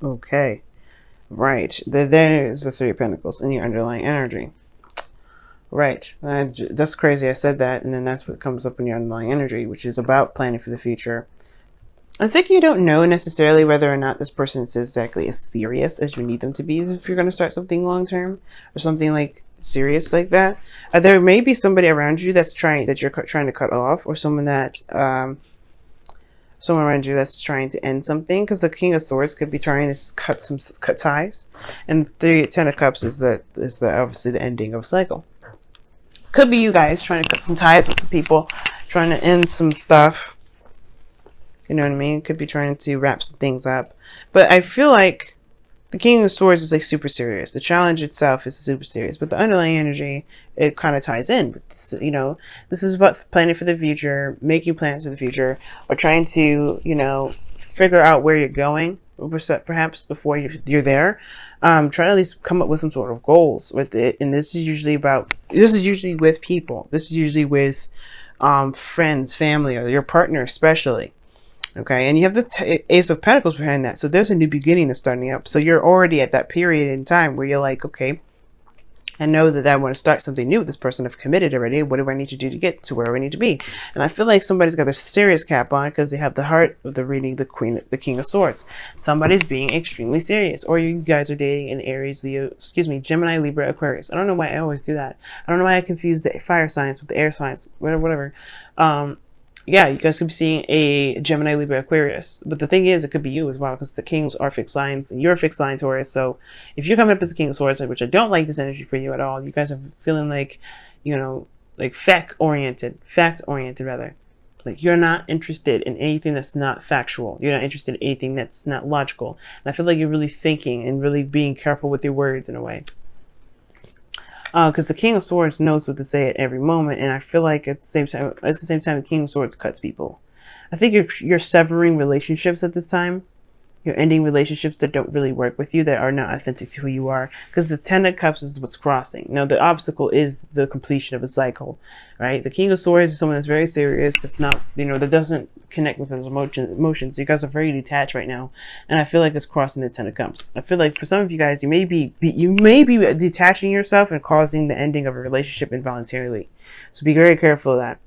Okay. Right. There is the Three of Pentacles in your underlying energy. Right. That's crazy. I said that, and then that's what comes up in your underlying energy, which is about planning for the future. I think you don't know necessarily whether or not this person is exactly as serious as you need them to be if you're going to start something long term or something like serious like that. There may be somebody around you that you're trying to cut off, or someone around you that's trying to end something, because the King of Swords could be trying to cut ties, and the Ten of Cups is obviously the ending of a cycle. Could be you guys trying to cut some ties with some people, trying to end some stuff. You know what I mean? Could be trying to wrap some things up. But I feel like the King of Swords is like super serious. The challenge itself is super serious. But the underlying energy, it kind of ties in with this, you know, this is about planning for the future, making plans for the future, or trying to, you know, figure out where you're going, perhaps before you're there. Try to at least come up with some sort of goals with it. And this is usually with people. This is usually with friends, family, or your partner especially. Okay, and you have the Ace of Pentacles behind that. So there's a new beginning that's starting up. So you're already at that period in time where you're like, okay, I know that I want to start something new with this person. I've committed already. What do I need to do to get to where I need to be? And I feel like somebody's got a serious cap on because they have the heart of the reading, the King of Swords. Somebody's being extremely serious. Or you guys are dating an Aries, Leo, Gemini, Libra, Aquarius. I don't know why I always do that. I don't know why I confuse the fire signs with the air signs, whatever. Yeah, you guys could be seeing a Gemini, Libra, Aquarius. But the thing is, it could be you as well, because the kings are fixed signs, and you're a fixed sign, Taurus. So if you're coming up as a King of Swords, which I don't like this energy for you at all, you guys are feeling like, you know, like fact-oriented rather. Like you're not interested in anything that's not factual. You're not interested in anything that's not logical. And I feel like you're really thinking and really being careful with your words in a way. Because the King of Swords knows what to say at every moment, and I feel like at the same time, the King of Swords cuts people. I think you're severing relationships at this time. You're ending relationships that don't really work with you, that are not authentic to who you are. Because the Ten of Cups is what's crossing. Now, the obstacle is the completion of a cycle, right? The King of Swords is someone that's very serious, that's not, you know, that doesn't connect with his emotions. You guys are very detached right now, and I feel like it's crossing the Ten of Cups. I feel like for some of you guys, you may be detaching yourself and causing the ending of a relationship involuntarily. So be very careful of that.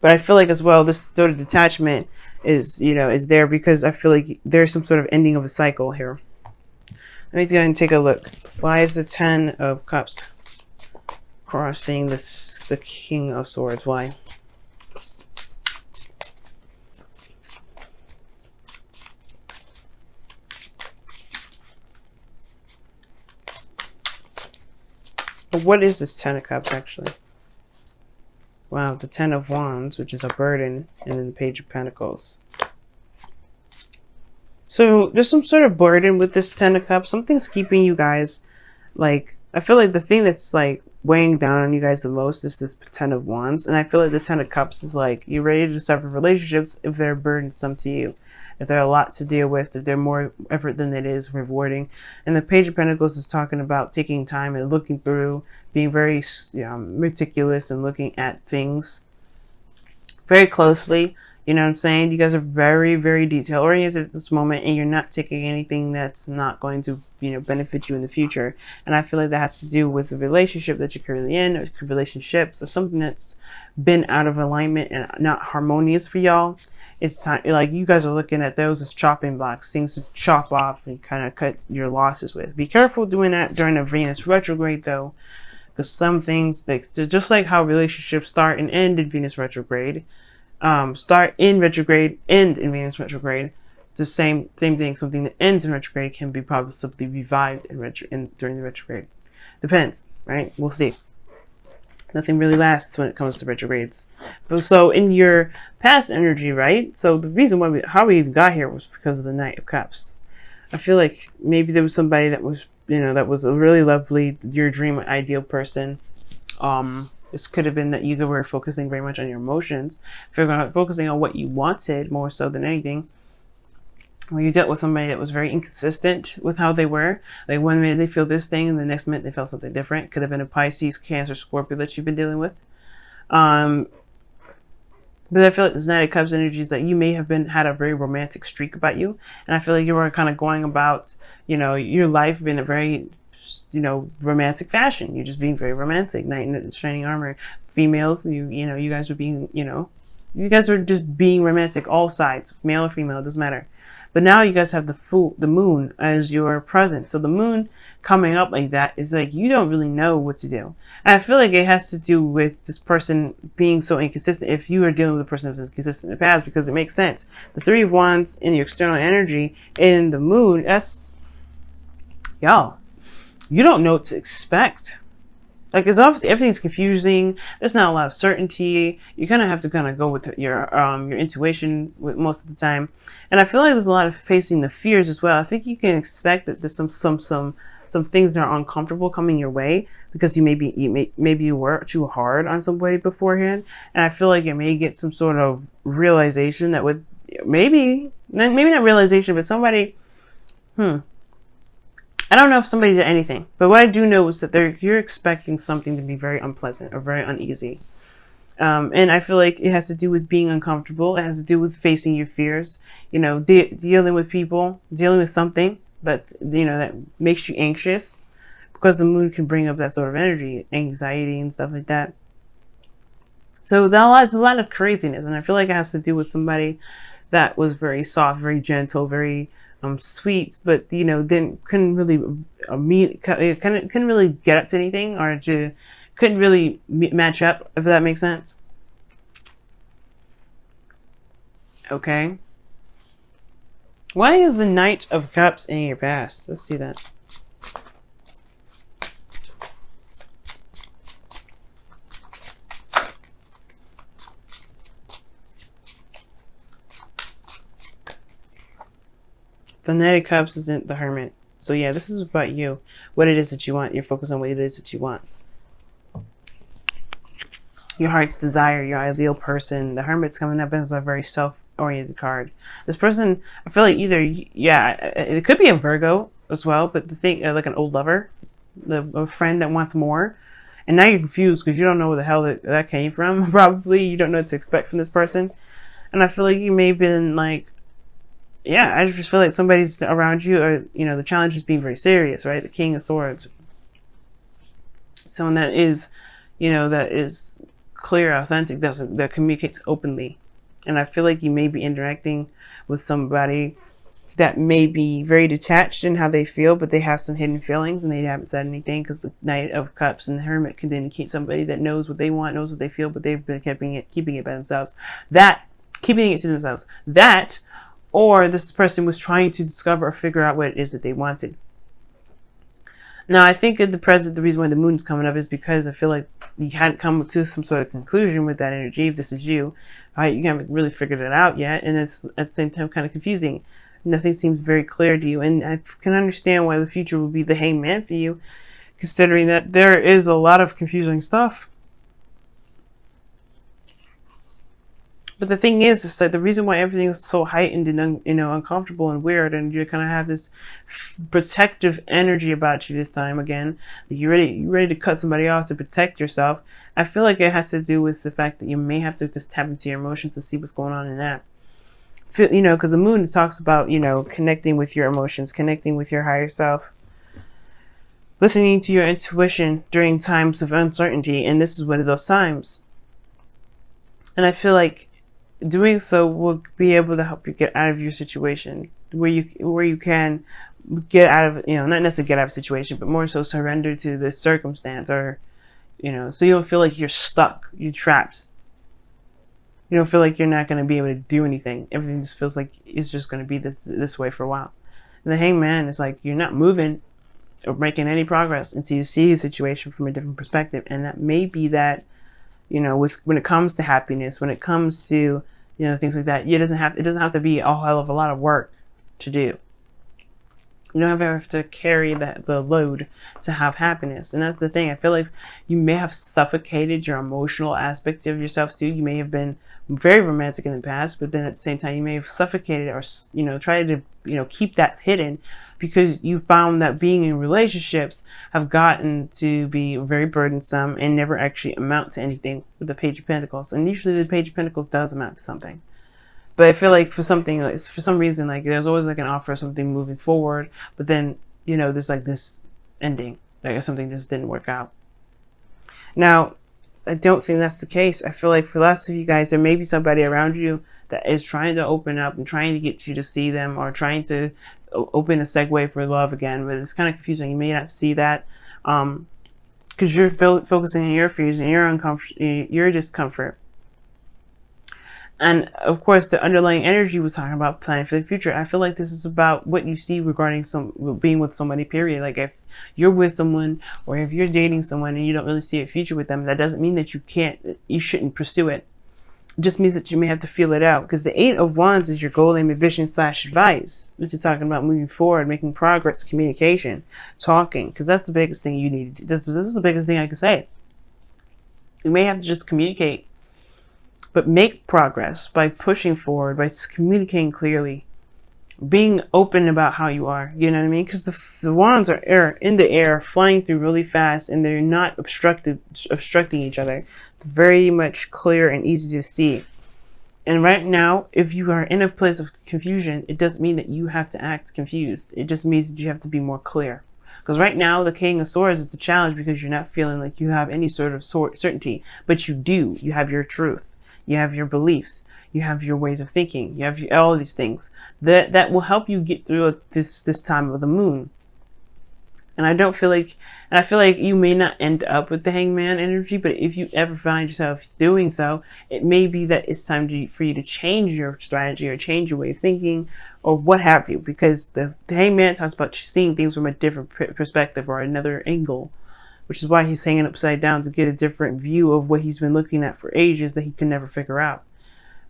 But I feel like as well, this sort of detachment is there because I feel like there's some sort of ending of a cycle here. Let me go ahead and take a look. Why is the Ten of Cups crossing the King of Swords? Why? But what is this Ten of Cups actually? Wow, the Ten of Wands, which is a burden, and then the Page of Pentacles. So there's some sort of burden with this Ten of Cups. Something's keeping you guys, like, I feel like the thing that's like weighing down on you guys the most is this Ten of Wands. And I feel like the Ten of Cups is like, you're ready to sever relationships if they're burdensome to you. If they're a lot to deal with, if they're more effort than it is rewarding. And the Page of Pentacles is talking about taking time and looking through, being very meticulous and looking at things very closely. You know what I'm saying? You guys are very, very detail oriented at this moment, and you're not taking anything that's not going to, benefit you in the future. And I feel like that has to do with the relationship that you're currently in, or relationships, or something that's been out of alignment and not harmonious for y'all. It's time, like, you guys are looking at those as chopping blocks, things to chop off and kind of cut your losses with. Be careful doing that during a Venus retrograde, though, because some things, just like how relationships start and end in Venus retrograde, start in retrograde, end in Venus retrograde, the same thing. Something that ends in retrograde can be possibly revived during the retrograde. Depends, right? We'll see. Nothing really lasts when it comes to retrogrades. So in your past energy, right? So the reason why how we even got here was because of the Knight of Cups. I feel like maybe there was somebody that was, that was a really lovely, your dream ideal person. This could have been that you were focusing very much on your emotions, focusing on what you wanted more so than anything. Or you dealt with somebody that was very inconsistent with how they were. Like one minute they feel this thing, and the next minute they felt something different. Could have been a Pisces, Cancer, Scorpio that you've been dealing with. But I feel like this Knight of Cups energy is that you may have had a very romantic streak about you. And I feel like you were kind of going about, your life in a very, romantic fashion. You're just being very romantic. Knight in shining armor. Females, you guys were being, you guys are just being romantic, all sides, male or female, it doesn't matter. But now you guys have the moon as your present. So the moon coming up like that is like you don't really know what to do. And I feel like it has to do with this person being so inconsistent. If you are dealing with a person who's inconsistent in the past, because it makes sense. The Three of Wands in your external energy in the moon, that's, y'all, you don't know what to expect. Like, it's obviously everything's confusing. There's not a lot of certainty. You kind of have to kind of go with your intuition with most of the time. And I feel like there's a lot of facing the fears as well. I think you can expect that there's some things that are uncomfortable coming your way because maybe you were too hard on somebody beforehand. And I feel like you may get some sort of realization that would maybe not realization, but somebody, I don't know if somebody did anything, but what I do know is that you're expecting something to be very unpleasant or very uneasy. And I feel like it has to do with being uncomfortable. It has to do with facing your fears, dealing with people, dealing with something that, that makes you anxious, because the moon can bring up that sort of energy, anxiety and stuff like that. So there's a lot of craziness. And I feel like it has to do with somebody that was very soft, very gentle, very sweet, but couldn't really get up to anything, or couldn't really match up, if that makes sense. Okay, why is the Knight of Cups in your past? Let's see that. The Knight of Cups isn't the Hermit. So yeah, this is about you. What it is that you want. You're focused on what it is that you want. Your heart's desire, your ideal person. The Hermit's coming up as a very self-oriented card. This person, I feel like either, it could be a Virgo as well, but the thing, like an old lover, a friend that wants more. And now you're confused because you don't know where the hell that came from. Probably you don't know what to expect from this person. And I feel like you may have been like, I just feel like somebody's around you, or, the challenge is being very serious, right? The King of Swords. Someone that is, that is clear, authentic, that communicates openly. And I feel like you may be interacting with somebody that may be very detached in how they feel, but they have some hidden feelings and they haven't said anything, because the Knight of Cups and the Hermit can indicate somebody that knows what they want, knows what they feel, but they've been keeping it by themselves. Keeping it to themselves. Or this person was trying to discover or figure out what it is that they wanted. Now, I think at the present, the reason why the moon's coming up is because I feel like you hadn't come to some sort of conclusion with that energy. If this is you, right, you haven't really figured it out yet, and it's at the same time kind of confusing. Nothing seems very clear to you, and I can understand why the future will be the Hangman for you, considering that there is a lot of confusing stuff. But the thing is that the reason why everything is so heightened and uncomfortable and weird, and you kind of have this protective energy about you this time again, that you're ready to cut somebody off to protect yourself. I feel like it has to do with the fact that you may have to just tap into your emotions to see what's going on in that. Because the moon talks about connecting with your emotions, connecting with your higher self, listening to your intuition during times of uncertainty, and this is one of those times. And I feel like doing so will be able to help you get out of your situation, where you can get out of, not necessarily get out of a situation, but more so surrender to the circumstance, or, so you don't feel like you're stuck, you're trapped. You don't feel like you're not going to be able to do anything. Everything just feels like it's just going to be this way for a while. And the Hangman is like, you're not moving or making any progress until you see the situation from a different perspective. And that may be that, when it comes to happiness, when it comes to, things like that, it doesn't have to be a hell of a lot of work to do. You don't have to carry the load to have happiness. And that's the thing. I feel like you may have suffocated your emotional aspect of yourself too. You may have been very romantic in the past, but then at the same time, you may have suffocated or, tried to, keep that hidden because you found that being in relationships have gotten to be very burdensome and never actually amount to anything with the Page of Pentacles. And usually the Page of Pentacles does amount to something. But I feel like for something, like, for some reason, like there's always like an offer of something moving forward, but then, you know, there's like this ending, like something just didn't work out. Now, I don't think that's the case. I feel like for lots of you guys, there may be somebody around you that is trying to open up and trying to get you to see them, or trying to open a segue for love again, but it's kind of confusing. You may not see that because you're focusing on your fears and your discomfort. And of course, the underlying energy was talking about planning for the future. I feel like this is about what you see regarding being with somebody, period. Like if you're with someone, or if you're dating someone and you don't really see a future with them, that doesn't mean that you shouldn't pursue it. It just means that you may have to feel it out, because the 8 of Wands is your goal, aim, vision / advice, which is talking about moving forward, making progress, communication, talking, because that's the biggest thing you need. This is the biggest thing I can say. You may have to just communicate, but make progress by pushing forward, by communicating clearly, being open about how you are. You know what I mean? Because the wands are in the air, flying through really fast, and they're not obstructing each other. They're very much clear and easy to see. And right now, if you are in a place of confusion, it doesn't mean that you have to act confused. It just means that you have to be more clear. Because right now, the King of Swords is the challenge, because you're not feeling like you have any sort of certainty. But you do. You have your truth. You have your beliefs. You have your ways of thinking. You have all of these things that will help you get through this time of the moon. And I feel like you may not end up with the Hangman energy, but if you ever find yourself doing so, it may be that it's time for you to change your strategy, or change your way of thinking, or what have you, because the Hangman talks about seeing things from a different perspective, or another angle, which is why he's hanging upside down, to get a different view of what he's been looking at for ages that he can never figure out.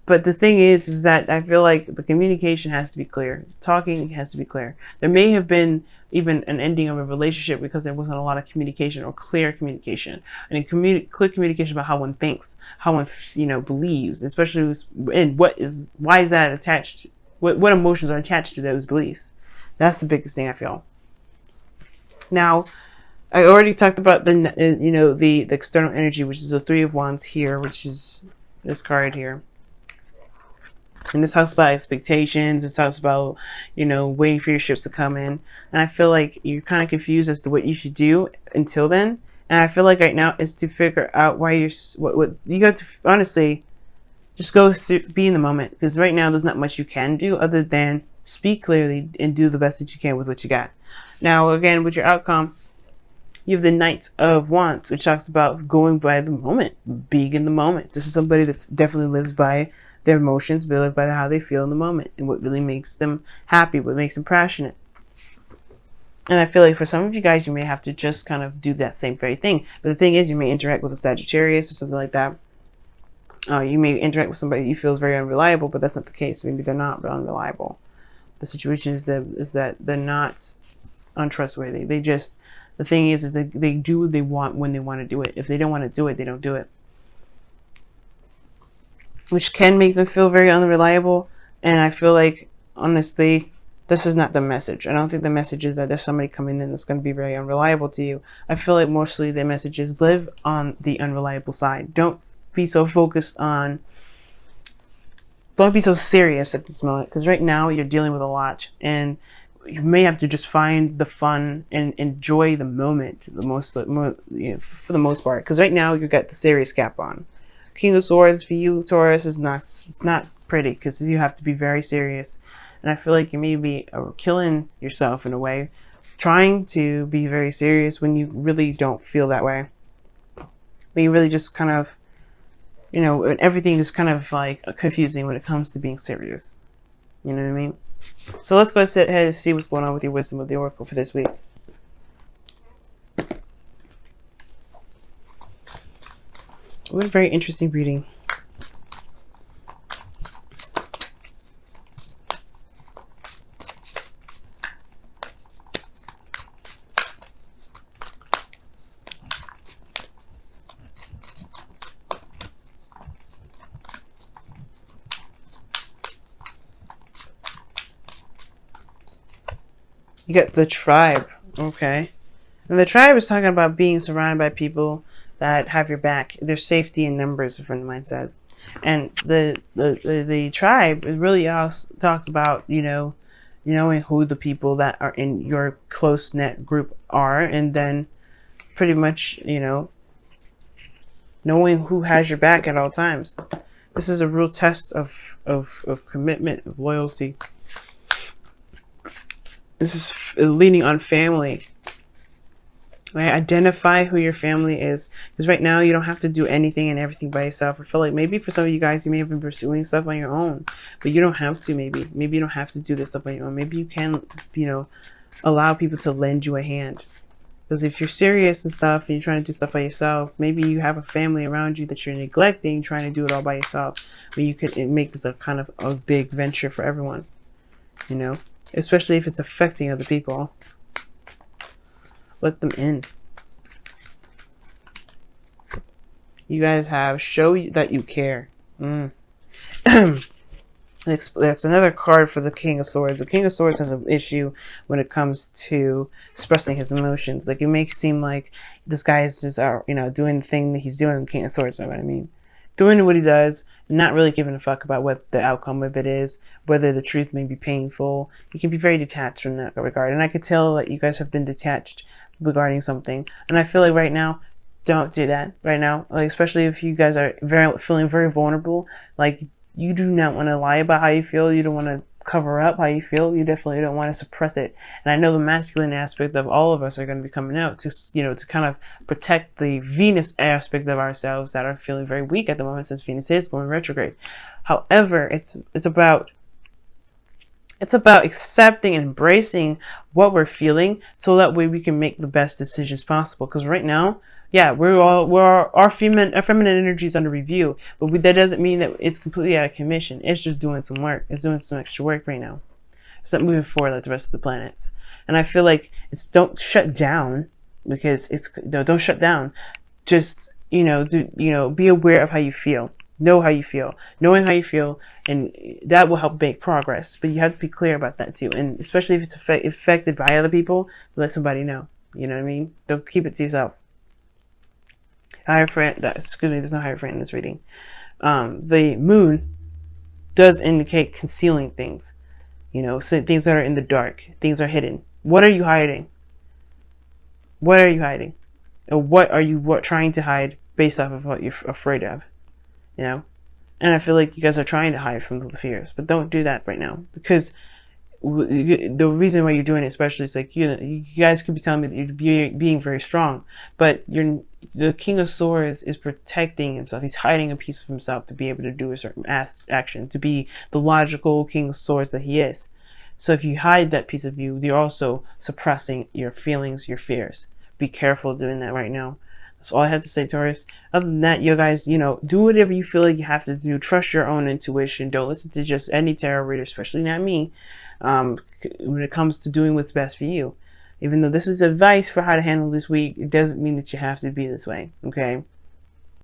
But the thing is that I feel like the communication has to be clear. Talking has to be clear. There may have been even an ending of a relationship because there wasn't a lot of communication, or clear communication, and clear communication about how one thinks, how one believes, especially in why is that attached? What emotions are attached to those beliefs? That's the biggest thing I feel. Now, I already talked about the external energy, which is the 3 of Wands here, which is this card here. And this talks about expectations. It talks about, waiting for your ships to come in. And I feel like you're kind of confused as to what you should do until then. And I feel like right now is to figure out why what you got to honestly just go through, be in the moment. Because right now there's not much you can do other than speak clearly and do the best that you can with what you got. Now, again, with your outcome, you have the Knight of Wands, which talks about going by the moment, being in the moment. This is somebody that definitely lives by their emotions, but live by how they feel in the moment, and what really makes them happy, what makes them passionate. And I feel like for some of you guys, you may have to just kind of do that same very thing. But the thing is, you may interact with a Sagittarius or something like that. You may interact with somebody that you feel is very unreliable, but that's not the case. Maybe they're not unreliable. The situation is that they're not untrustworthy. The thing is that they do what they want when they want to do it. If they don't want to do it, they don't do it. Which can make them feel very unreliable. And I feel like, honestly, this is not the message. I don't think the message is that there's somebody coming in that's going to be very unreliable to you. I feel like mostly the message is live on the unreliable side. Don't be so focused on, don't be so serious at this moment. Because right now you're dealing with a lot. And you may have to just find the fun and enjoy the moment for the most part. Because right now you got the serious cap on. King of Swords for you, Taurus, it's not pretty, because you have to be very serious. And I feel like you may be killing yourself in a way, trying to be very serious when you really don't feel that way. When you really just kind of, everything is kind of like confusing when it comes to being serious. You know what I mean? So let's go ahead and see what's going on with your wisdom of the Oracle for this week. What a very interesting reading. You get the tribe. Okay. And the tribe is talking about being surrounded by people that have your back. There's safety in numbers, a friend of mine says. And the tribe really also talks about, you know, knowing who the people that are in your close knit group are, and then pretty much, you know, knowing who has your back at all times. This is a real test of commitment, of loyalty. This is leaning on family. Right? Identify who your family is. Because right now you don't have to do anything and everything by yourself. I feel like maybe for some of you guys, you may have been pursuing stuff on your own. But you don't have to, maybe. Maybe you don't have to do this stuff on your own. Maybe you can, you know, allow people to lend you a hand. Because if you're serious and stuff and you're trying to do stuff by yourself, maybe you have a family around you that you're neglecting, trying to do it all by yourself. But you could make this a kind of a big venture for everyone. You know? Especially if it's affecting other people. Let them in. You guys have show that you care. That's another card for the King of Swords. The King of Swords has an issue when it comes to expressing his emotions. Like, it may seem like this guy is just, you know, doing the thing that he's doing. The King of Swords, you know what I mean? Doing what he does, not really giving a fuck about what the outcome of it is, whether the truth may be painful. He can be very detached from that regard. And I could tell that you guys have been detached regarding something. And I feel like right now, don't do that right now. Like, especially if you guys are feeling very vulnerable. Like, you do not want to lie about how you feel. You don't want to cover up how you feel. You definitely don't want to suppress it. And I know the masculine aspect of all of us are going to be coming out to, you know, to kind of protect the Venus aspect of ourselves that are feeling very weak at the moment, since Venus is going retrograde. However, it's about accepting and embracing what we're feeling, so that way we can make the best decisions possible. Because right now, yeah, our feminine energy is under review, but that doesn't mean that it's completely out of commission. It's just doing some work. It's doing some extra work right now. It's not moving forward like the rest of the planets. And I feel like don't shut down, because don't shut down. Just, you know, be aware of how you feel. Know how you feel. Knowing how you feel, and that will help make progress. But you have to be clear about that too. And especially if it's affected by other people, let somebody know. You know what I mean? Don't keep it to yourself. Excuse me, there's no higher friend in this reading. The moon does indicate concealing things. You know, so things that are in the dark. Things are hidden. What are you hiding? What are you hiding? Or what are you trying to hide based off of what you're afraid of? You know? And I feel like you guys are trying to hide from the fears. But don't do that right now. Because the reason why you're doing it, especially, is like, you guys could be telling me that you're being very strong, but the King of Swords is protecting himself. He's hiding a piece of himself to be able to do a certain action, to be the logical King of Swords that he is. So if you hide that piece of you, you're also suppressing your feelings, your fears. Be careful doing that right now. That's all I have to say, Taurus. Other than that, you guys, you know, do whatever you feel like you have to do. Trust your own intuition. Don't listen to just any tarot reader, especially not me. When it comes to doing what's best for you. Even though this is advice for how to handle this week, it doesn't mean that you have to be this way, okay?